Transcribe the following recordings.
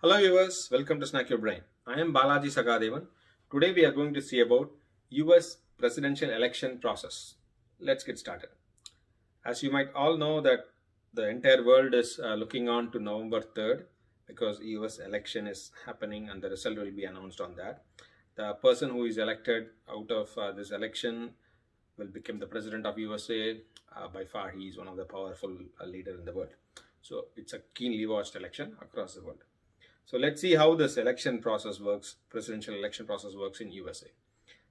Hello viewers, welcome to Snack Your Brain. I am Balaji Sagadevan. Today we are going to see about US presidential election process. Let's get started. As you might all know that the entire world is looking on to November 3rd because US election is happening and the result will be announced on that. The person who is elected out of this election will become the president of USA. By far he is one of the powerful leader in the world. So it's a keenly watched election across the world. So let's see how this election process works, presidential election process works in USA.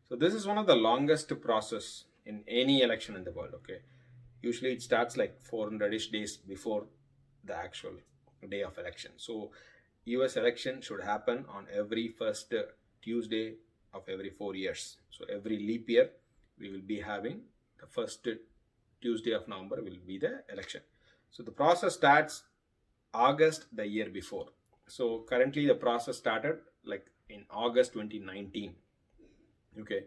So this is one of the longest process in any election in the world. Okay, usually it starts like 400ish days before the actual day of election. So US election should happen on every first Tuesday of every 4 years. So every leap year we will be having the first Tuesday of November will be the election. So the process starts August the year before. So currently the process started like in August 2019. Okay,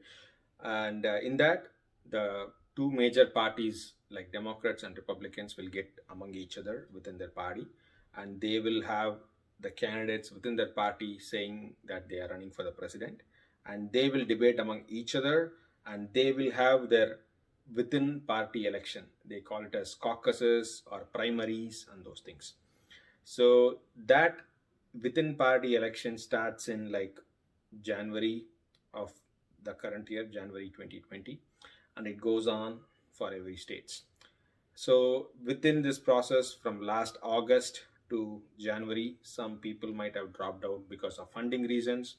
and in that the two major parties like Democrats and Republicans will get among each other within their party, and they will have the candidates within their party saying that they are running for the president, and they will debate among each other, and they will have their within party election. They call it as caucuses or primaries and those things. So that within party election starts in like January of the current year, January 2020, and it goes on for every states. So within this process from last August to January, some people might have dropped out because of funding reasons.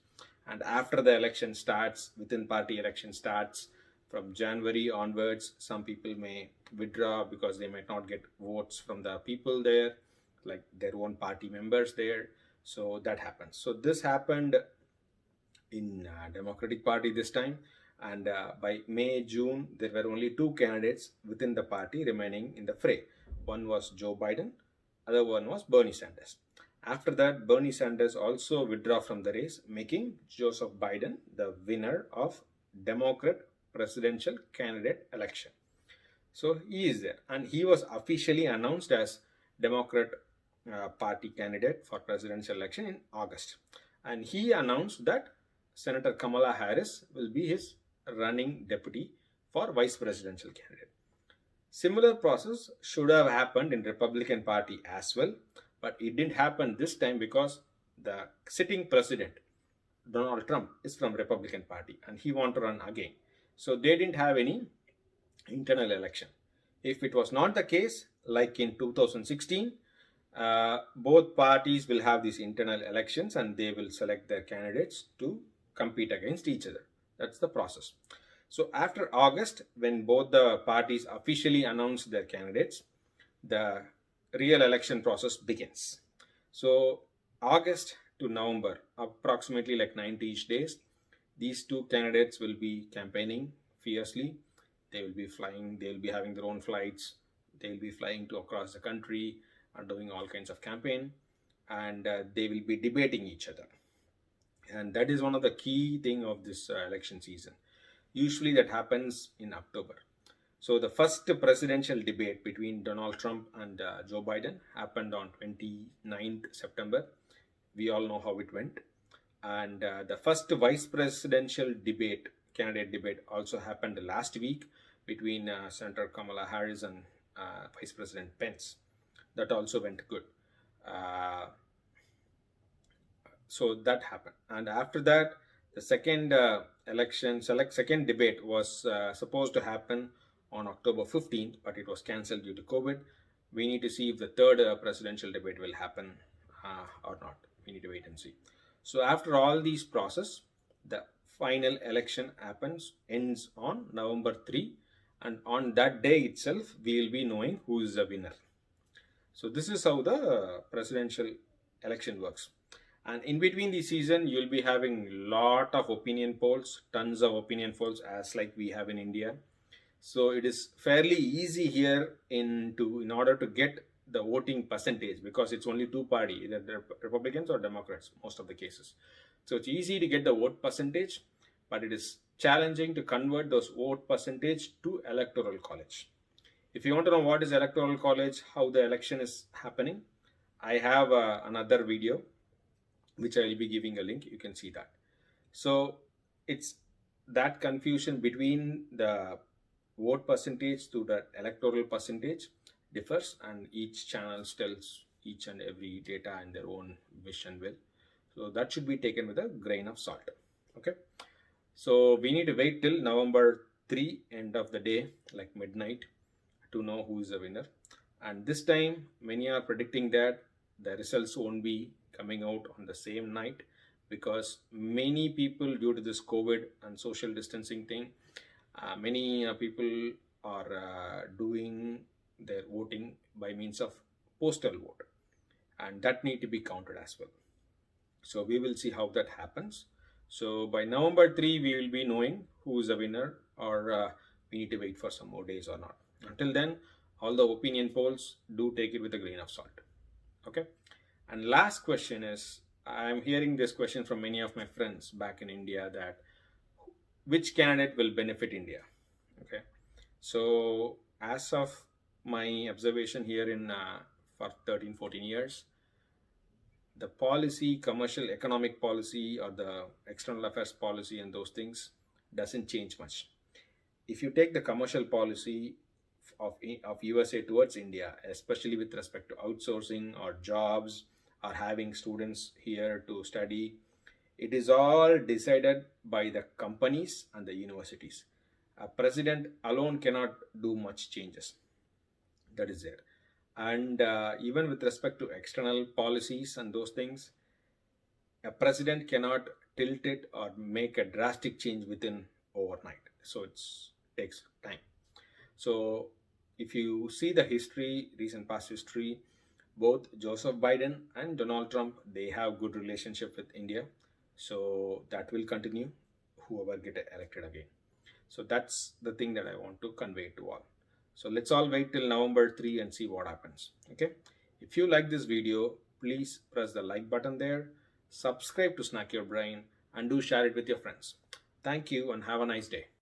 And after the election starts, within party election starts from January onwards, some people may withdraw because they might not get votes from the people there, like their own party members there. So that happens. So this happened in Democratic Party this time, and by May June there were only two candidates within the party remaining in the fray. One was Joe Biden, other one was Bernie Sanders. After that, Bernie Sanders also withdraw from the race, making Joseph Biden the winner of Democrat presidential candidate election. So he is there, and he was officially announced as Democrat Party candidate for presidential election in August. And he announced that Senator Kamala Harris will be his running deputy for vice presidential candidate. Similar process should have happened in Republican Party as well, but it didn't happen this time because the sitting president Donald Trump is from Republican Party and he want to run again. So they didn't have any internal election. If it was not the case, like in 2016, both parties will have these internal elections and they will select their candidates to compete against each other. That's the process. So after August, when both the parties officially announce their candidates, the real election process begins. So August to November, approximately like 90-ish days, these two candidates will be campaigning fiercely. They will be flying, they will be having their own flights, they will be flying to across the country and doing all kinds of campaign, and they will be debating each other. And that is one of the key thing of this election season. Usually that happens in October. So the first presidential debate between Donald Trump and Joe Biden happened on 29th September. We all know how it went. And the first vice presidential debate, candidate debate, also happened last week between Senator Kamala Harris and Vice President Pence. That also went good. So that happened, and after that, the second second debate was supposed to happen on October 15th, but it was cancelled due to COVID. We need to see if the third presidential debate will happen or not. We need to wait and see. So after all these process, the final election ends on November 3, and on that day itself, we will be knowing who is the winner. So this is how the presidential election works. And in between the season, you'll be having lot of opinion polls, tons of opinion polls, as like we have in India. So it is fairly easy here in order to get the voting percentage, because it's only two party, either the Republicans or Democrats, most of the cases. So it's easy to get the vote percentage, but it is challenging to convert those vote percentage to electoral college. If you want to know what is electoral college, how the election is happening, I have another video which I will be giving a link. You can see that. So it's that confusion between the vote percentage to the electoral percentage differs, and each channel tells each and every data in their own wish and will. So that should be taken with a grain of salt. Okay. So we need to wait till November 3, end of the day, like midnight, to know who is the winner. And this time, many are predicting that the results won't be coming out on the same night, because many people, due to this COVID and social distancing thing, many people are doing their voting by means of postal vote, and that need to be counted as well. So we will see how that happens. So by November 3, we will be knowing who is the winner, or we need to wait for some more days or not. Until then, all the opinion polls, do take it with a grain of salt. Okay. And last question is, I'm hearing this question from many of my friends back in India, that which candidate will benefit India? Okay. So as of my observation here in for 13, 14 years, the policy, commercial economic policy, or the external affairs policy and those things doesn't change much. If you take the commercial policy of USA towards India, especially with respect to outsourcing or jobs or having students here to study, it is all decided by the companies and the universities. A president alone cannot do much changes. That is there. And even with respect to external policies and those things, a president cannot tilt it or make a drastic change within overnight. So it takes time. So if you see the history, recent past history, both Joseph Biden and Donald Trump, they have good relationship with India. So that will continue, whoever get elected again. So that's the thing that I want to convey to all. So let's all wait till November 3 and see what happens. Okay. If you like this video, please press the like button there, subscribe to Snack Your Brain, and do share it with your friends. Thank you and have a nice day.